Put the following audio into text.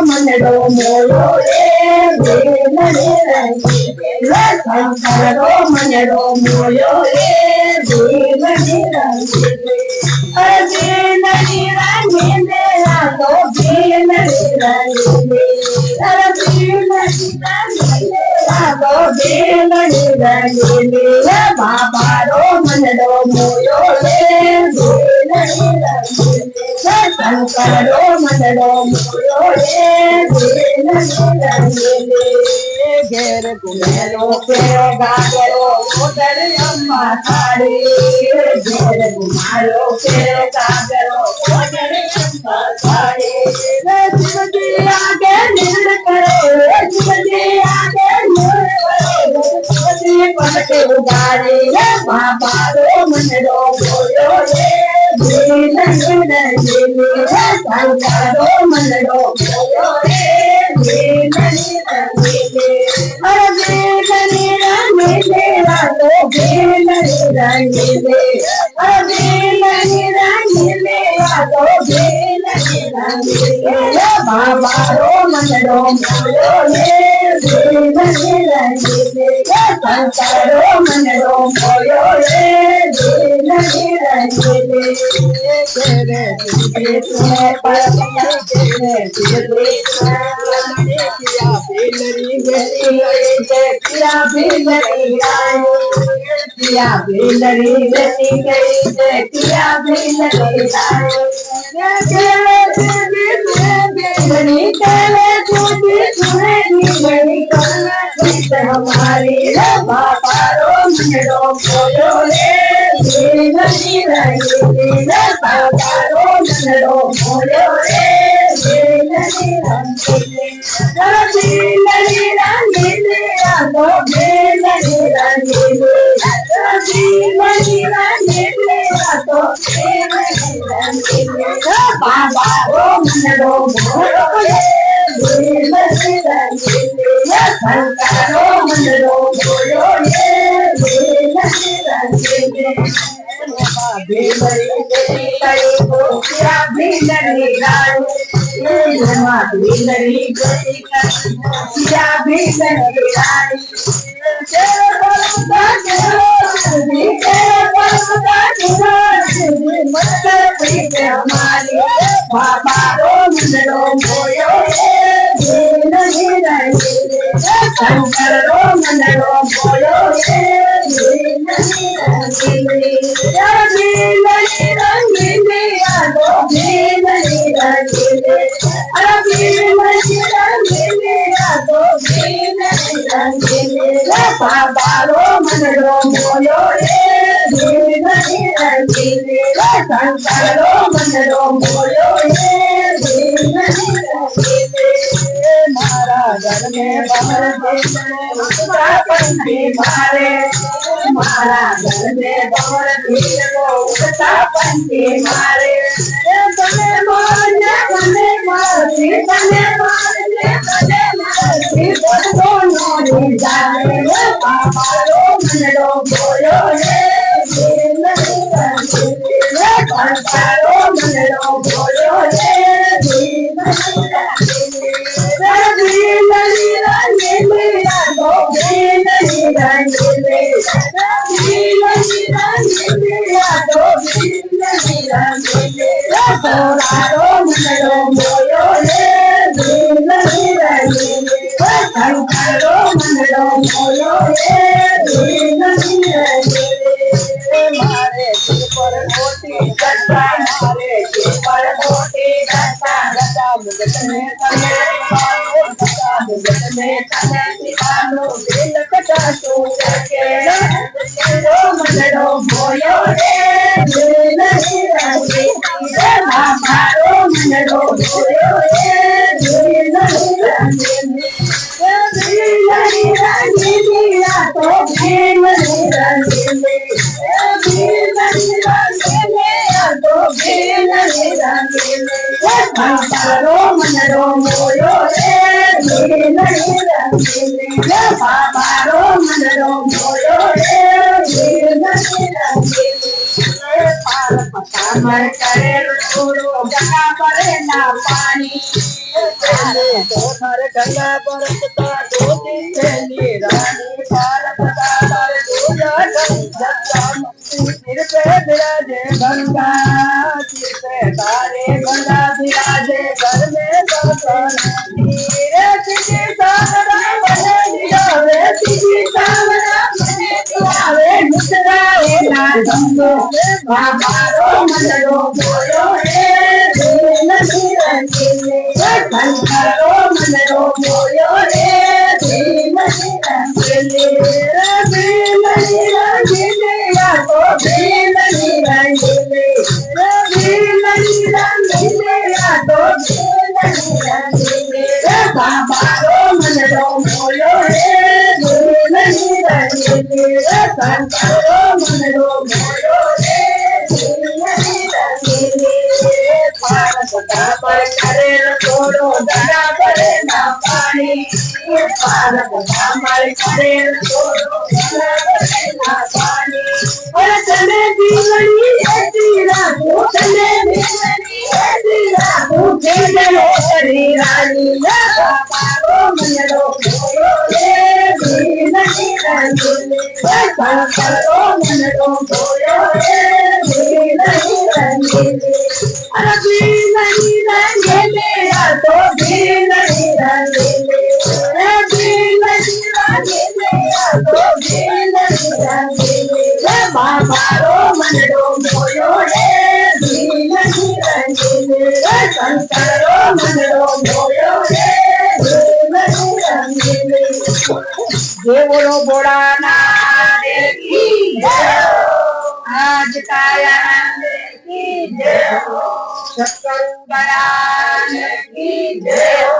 मनडो मोयो रे भेलरी रंगीले शंकरो मनडो मोयो रे भेलरी रंगीले भेलरी रंगीले तो भेलरी रंगीले भेलरी रंगीले तो भेलरी रंगीले बाबा रो मनडो मोयो रे भेलरी रंगीले शंकरो मनडो मोयो रे भेलरी रंगीले घेर घुमेरो फेरो गागरो मोदर अम्मा थाड़ी घेर घुमारो फेरो गागरो मोदर अम्मा थाड़ी शिव जी आगे निर्णय करो शिव जी आगे निर्णय करो शिव जी पलटे उगारे बाबा रो मनडो मोयो रे भेलरी रंगीले शंकरो मनडो मोयो रे भेलरी रंगीले भेलरी रंगीले तो भेलरी रंगीले भेलरी रंगीले तो भेलरी रंगीले बाबा रो मनडो मोयो रे भेलरी रंगीले शंकरो मनडो मोयो रे भेलरी रंगीले तेरे तुम्हें परम तेरे किया भेलरी किया भेलरी किया भेलरी किया भेलरी हमारी बाबा रो मनडो मोयो रे भेलरी रंगीले बाबा रो मनडो मोयो रे भेलरी रंगीले भेलरी रंगीले तो भेलरी रंगीले भेलरी रंगीले तो भेलरी रंगीले बाबा रो मनडो मोयो रे भेलरी रंगीले शंकरो मनडो मोयो रे भेलरी रंगीले भेलरी कई गोपिया भेलरी रानी भेलरी गोपिया भेलरी रानी तेरे बलुदा मतलब प्रीत हमारी बाबा रो मनडो मोयो रे भेलरी रंगीले शंकरो मनडो मोयो रे भेलरी रंगीले भेलरी रंगीले तो भेलरी रंगीले भेलरी रंगीले तो भेलरी रंगीले बाबा रो मनडो मोयो रे भेलरी रंगीले शंकरो मनडो मोयो रे भेलरी रंगीले मारा घर में बहर उसका पंछी मारे मारा घर में बहर उसका पंछी मारे बने मारने बने मारती बने मारने बने मारती दोनों जाने बाबा रो मनडो मोयो रे भेलरी रंगीले शंकरो मनडो मोयो रे भेलरी रंगीले तो भेलरी रंगीले भेलरी रंगीले तो भेलरी रंगीले रो मनडो मोयो रे भेलरी रंगीले शंकरो मनडो मोयो रे भेलरी रंगीले मारे पर मोटी गट्टा मारे पर मोटी गट्टा गट्टा मुगट में तने गट्टा मुगट में तने निकालो दिल कटा तो के रो मनडो मोयो रे भेलरी रंगीले बाबा रो मनडो मोयो रे भेलरी रंगीले भेलरी रंगीले तो भेलरी रंगीले भेलरी रंगीले तो भेलरी रंगीले बाबा रो मनडो मोयो रे भेलरी रंगीले बाबा रो मनडो मोयो रे भेलरी रंगीले પાર કરેલ થોડો ગંગા કરે ના પાણી ગંગા પર ધોતી છે રાણી પાર પધાર सिर पे विराजे गंगा सिर पे तारे गंगा विराजे घर में सीधी सावरा बने दियावे सीधी सावरा बने दियावे मुसराए ना गंगो बाबारो मंडलो बोलो रे दिन निरंजने शंकरो मंडलो बोलो रे दिन निरंजने दिन निरंजने तो दिन निरंजने दिन निरंजने तो दिन निरंजने बाबारो मंडलो बोलो रे दिन निरंजने शंकरो मंडलो बोलो रे दिन निरंजने भारत का पर करे छोड़ो दया करे ना पानी भारत का पर करे छोड़ो दया करे ना पानी और चले दीवानी ऐसी रातों चले दीवानी ऐसी रातों खेलो करी रानी बाबारो मंडलो बोलो रे दिन निरंजने शंकरो मंडलो बोलो रे दिन निरंजने अरे दिन निरंजने तो दिन निरंजने दिन निरंजने तो दिन निरंजने बाबारो मंडलो बोलो रे दिन निरंजने शंकरो मंडलो बोलो रे दिन निरंजने जय बोलो भोलानाथ की जय आज कायानंद की जय सतगुरु दयाल की जय।